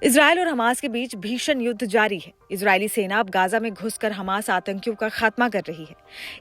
Israel और Hamas के बीच भीषण युद्ध जारी है। इजरायली सेना अब गाजा में घुसकर हमास आतंकियों का खात्मा कर रही है।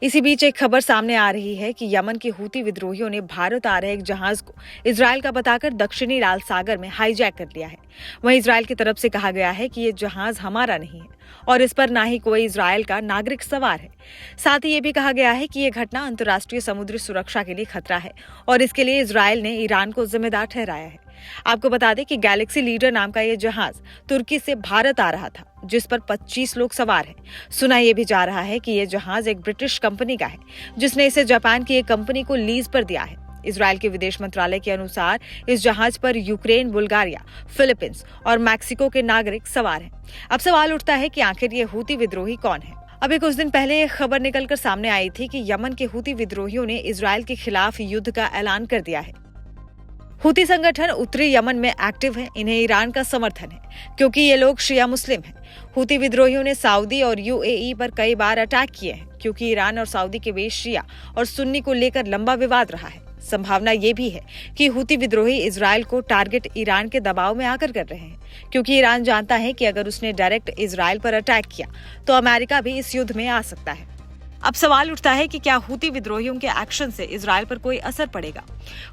इसी बीच एक खबर सामने आ रही है कि यमन के हूती विद्रोहियों ने भारत आ रहे एक जहाज को इजरायल का बताकर दक्षिणी लाल सागर में हाईजैक कर लिया है। वहीं इजरायल की तरफ से कहा गया है कि ये जहाज हमारा नहीं है और इस पर ना ही कोई इजरायल का नागरिक सवार है। साथ ही ये भी कहा गया है कि ये घटना अंतर्राष्ट्रीय समुद्री सुरक्षा के लिए खतरा है और इसके लिए इजरायल ने ईरान को जिम्मेदार ठहराया है। आपको बता दें कि गैलेक्सी लीडर नाम का ये जहाज तुर्की से भारत आ रहा था, जिस पर 25 लोग सवार हैं। सुना ये भी जा रहा है कि ये जहाज एक ब्रिटिश कंपनी का है, जिसने इसे जापान की एक कंपनी को लीज पर दिया है। इजरायल के विदेश मंत्रालय के अनुसार इस जहाज पर यूक्रेन, बुल्गारिया, फिलीपींस और मैक्सिको के नागरिक सवार हैं। अब सवाल उठता है कि आखिर ये हूती विद्रोही कौन है। अभी कुछ दिन पहले एक खबर निकलकर सामने आई थी कि यमन के हूती विद्रोहियों ने इजरायल के खिलाफ युद्ध का ऐलान कर दिया है। हूती संगठन उत्तरी यमन में एक्टिव है। इन्हें ईरान का समर्थन है क्योंकि ये लोग शिया मुस्लिम हैं। हूती विद्रोहियों ने सऊदी और यूएई पर कई बार अटैक किए हैं क्योंकि ईरान और सऊदी के बीच शिया और सुन्नी को लेकर लंबा विवाद रहा है। संभावना ये भी है कि हूती विद्रोही इजरायल को टारगेट ईरान के दबाव में आकर कर रहे हैं, क्योंकि ईरान जानता है कि अगर उसने डायरेक्ट इजरायल पर अटैक किया तो अमेरिका भी इस युद्ध में आ सकता है। अब सवाल उठता है कि क्या हूती विद्रोहियों के एक्शन से इजरायल पर कोई असर पड़ेगा।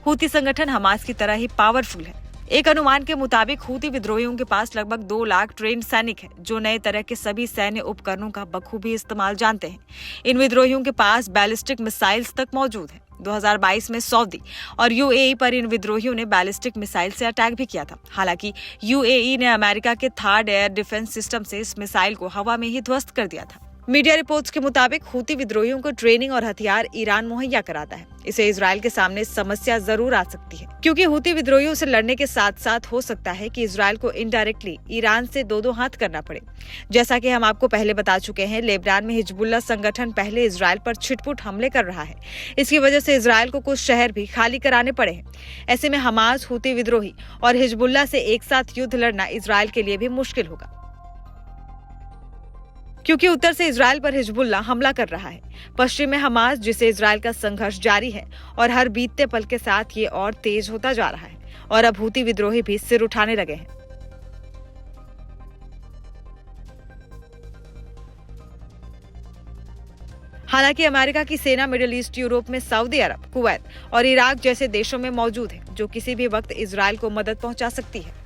हूती संगठन हमास की तरह ही पावरफुल है। एक अनुमान के मुताबिक हूती विद्रोहियों के पास लगभग 2 लाख ट्रेन्ड सैनिक हैं, जो नए तरह के सभी सैन्य उपकरणों का बखूबी इस्तेमाल जानते हैं। इन विद्रोहियों के पास बैलिस्टिक मिसाइल्स तक मौजूद है। 2022 में सऊदी और यूएई पर इन विद्रोहियों ने बैलिस्टिक मिसाइल से अटैक भी किया था। हालांकि यूएई ने अमेरिका के थर्ड एयर डिफेंस सिस्टम से इस मिसाइल को हवा में ही ध्वस्त कर दिया था। मीडिया रिपोर्ट्स के मुताबिक हूती विद्रोहियों को ट्रेनिंग और हथियार ईरान मुहैया कराता है। इसे इजरायल के सामने समस्या जरूर आ सकती है, क्योंकि हूती विद्रोहियों से लड़ने के साथ साथ हो सकता है कि इजरायल को इनडायरेक्टली ईरान से दो हाथ करना पड़े। जैसा कि हम आपको पहले बता चुके हैं, लेबनान में हिजबुल्लाह संगठन पहले इजरायल पर छिटपुट हमले कर रहा है। इसकी वजह से इजरायल को कुछ शहर भी खाली कराने पड़े हैं। ऐसे में हमास, हूती विद्रोही और हिजबुल्लाह से एक साथ युद्ध लड़ना इजरायल के लिए भी मुश्किल होगा, क्योंकि उत्तर से इजरायल पर हिजबुल्लाह हमला कर रहा है, पश्चिम में हमास, जिसे इजरायल का संघर्ष जारी है और हर बीतते पल के साथ ये और तेज होता जा रहा है और अब हूती विद्रोही भी सिर उठाने लगे हैं। हालांकि अमेरिका की सेना मिडिल ईस्ट, यूरोप में सऊदी अरब, कुवैत और इराक जैसे देशों में मौजूद है, जो किसी भी वक्त इजरायल को मदद पहुंचा सकती है।